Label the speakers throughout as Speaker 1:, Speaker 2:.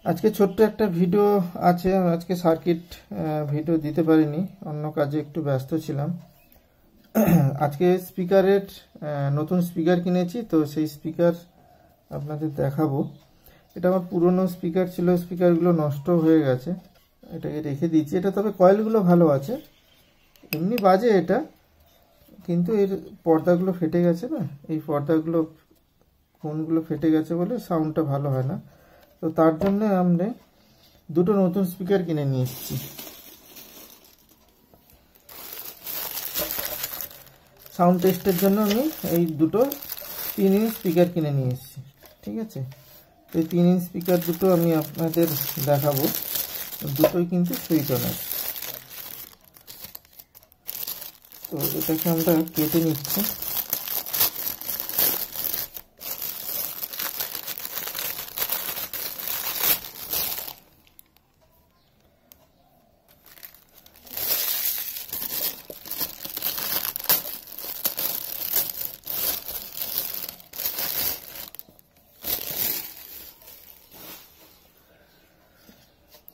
Speaker 1: আজকে ছোট্ট একটা ভিডিও আছে। আজকে সার্কিট ভিডিও দিতে পারিনি, অন্য কাজে একটু ব্যস্ত ছিলাম। আজকে স্পিকারের নতুন স্পিকার কিনেছি, তো সেই স্পিকার আপনাদের দেখাবো। এটা আমার পুরনো স্পিকার ছিল, স্পিকারগুলো নষ্ট হয়ে গেছে, এটাকে রেখে দিচ্ছি। এটা তবে কয়েলগুলো ভালো আছে, এমনি বাজে এটা, কিন্তু এর পর্দাগুলো ফেটে গেছে না, এই পর্দাগুলো কোনগুলো ফেটে গেছে বলে সাউন্ডটা ভালো হয় না। তো তার জন্য আমরা দুটো নতুন স্পিকার কিনে নিয়ে এসেছি। সাউন্ড টেস্টের জন্য আমি এই দুটো 3 ইঞ্চ স্পিকার কিনে নিয়ে এসেছি। ঠিক আছে, এই 3 ইঞ্চ স্পিকার দুটো আমি আপনাদের দেখাবো। দুটোই কিন্তু সুইটনের। তো এটাকে আমরা কেটে নিচ্ছি।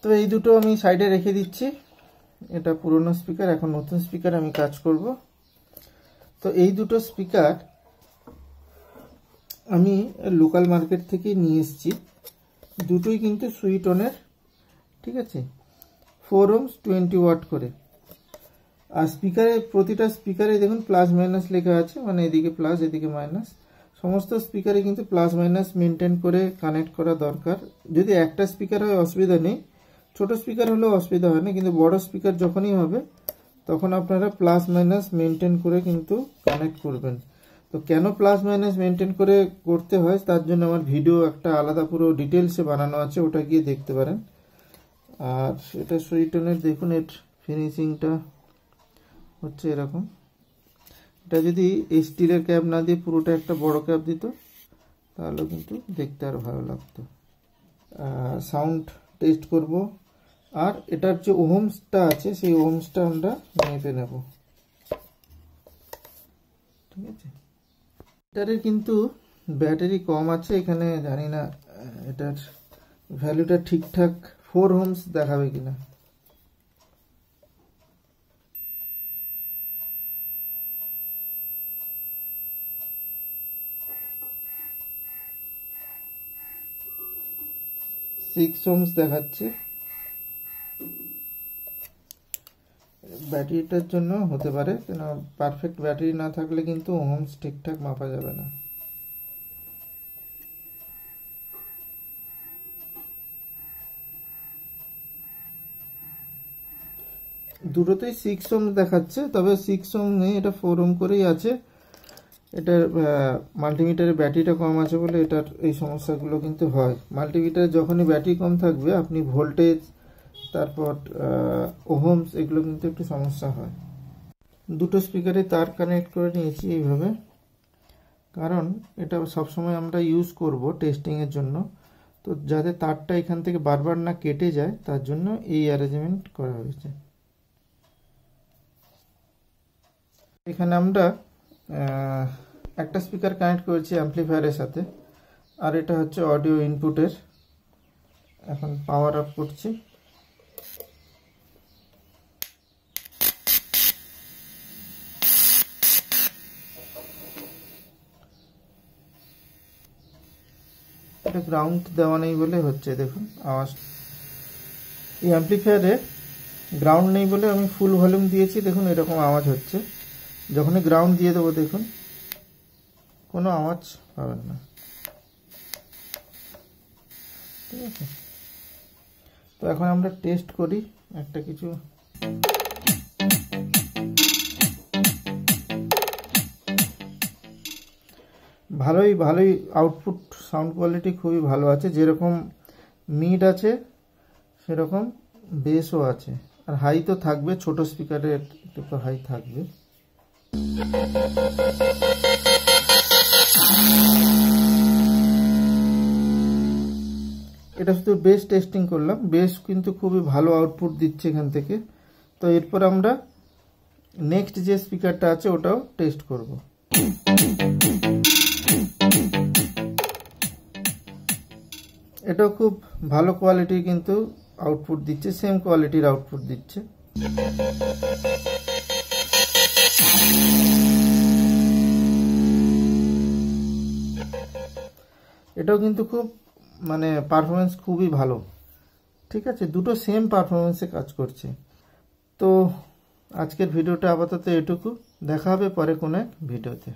Speaker 1: তো এই দুটো আমি সাইডে রেখে দিচ্ছি। এটা পুরনো স্পিকার, এখন নতুন স্পিকার আমি কাজ করব। তো এই দুটো স্পিকার আমি লোকাল মার্কেট থেকে নিয়ে এসেছি। দুটোই কিন্তু সুইটনের। ঠিক আছে, 4 ohms 20 ওয়াট করে। আর স্পিকারে, প্রতিটা স্পিকারে দেখুন প্লাস মাইনাস লেখা আছে, মানে এদিকে প্লাস এদিকে মাইনাস। সমস্ত স্পিকারে কিন্তু প্লাস মাইনাস মেনটেন করে কানেক্ট করা দরকার। যদি একটা স্পিকার হয় অসুবিধা নেই, ছোট স্পিকার হলেও অসুবিধা হয় না, কিন্তু বড় স্পিকার যখনই হবে তখন আপনারা প্লাস মাইনাস মেনটেন করে কিন্তু কানেক্ট করবেন। তো কেন প্লাস মাইনাস মেনটেন করে করতে হয় তার জন্য আমার ভিডিও একটা আলাদা পুরো ডিটেলসে বানানো আছে, ওটা গিয়ে দেখতে পারেন। আর এটা সুইটনের, দেখুন এর ফিনিশিংটা হচ্ছে এরকম। এটা যদি স্টিলের ক্যাপ না দিয়ে পুরোটা একটা বড় ক্যাপ দিত তাহলে কিন্তু দেখতে আরো ভালো লাগতো। সাউন্ড টেস্ট করব, আর এটার যে ওহমসটা আছে সেই ওহমসটা আমরা মেপে নেব। ঠিক আছে, এটার কিন্তু ব্যাটারি কম আছে এখানে, জানি না এটার ভ্যালুটা ঠিকঠাক 4 ohms দেখাবে কিনা। সিক্স ohms দেখাচ্ছে। ব্যাটারিটার জন্য হতে পারে, কেন পারফেক্ট ব্যাটারি না থাকলে কিন্তু ওহমস ঠিকঠাক মাপা যাবে না। দুটোতেই 6 ohms দেখাচ্ছে, তবে 6 ohms নেই, এটা 4 ohm করেই আছে। এটার মাল্টিমিটারের ব্যাটারিটা কম আছে বলে এটার এই সমস্যাগুলো কিন্তু হয়। মাল্টিমিটারে যখনই ব্যাটারি কম থাকবে আপনি ভোল্টেজ, তারপর ওহমস, এগুলো কিন্তু একটু সমস্যা হয়। দুটো স্পিকারে তার কানেক্ট করে নিয়েছি এইভাবে, কারণ এটা সবসময় আমরা ইউজ করব টেস্টিংয়ের জন্য। তো যাতে তারটা এখান থেকে বারবার না কেটে যায় তার জন্য এই অ্যারেঞ্জমেন্ট করা হয়েছে। এখানে আমরা একটা স্পিকার কানেক্ট করেছি অ্যাম্পলিফায়ারের সাথে, আর এটা হচ্ছে অডিও ইনপুটের। এখন পাওয়ার আপ করছি। এটা গ্রাউন্ড দেওয়া নেই বলে হচ্ছে, দেখুন আওয়াজ। এই অ্যাম্পলিফায়ারে গ্রাউন্ড নেই বলে আমি ফুল ভলিউম দিয়েছি, দেখুন এরকম আওয়াজ হচ্ছে। যখনই গ্রাউন্ড দিয়ে দেবো দেখুন কোনো আওয়াজ পাবেন না। ঠিক আছে, তো এখন আমরা টেস্ট করি একটা কিছু। ভালোই আউটপুট, সাউন্ড কোয়ালিটি খুবই ভালো আছে। যেরকম মিড আছে সেরকম বেসও আছে, আর হাই তো থাকবে, ছোট স্পিকারের একটু তো হাই থাকবে। এটা শুধু বেস টেস্টিং করলাম, বেস কিন্তু খুবই ভালো আউটপুট দিচ্ছে এখান থেকে। তো এরপর আমরা নেক্সট যে স্পিকারটা আছে ওটাও টেস্ট করব। এটাও খুব ভালো কোয়ালিটির কিন্তু আউটপুট দিচ্ছে, সেম কোয়ালিটির আউটপুট দিচ্ছে। এটাও কিন্তু খুব মানে পারফরমেন্স খুবই ভালো, ঠিক আছে, দুটো সেম পারফরমেন্সে কাজ করছে। তো আজকের ভিডিওটা আপাতত এটুকু, দেখা হবে পরে কোনো এক ভিডিওতে।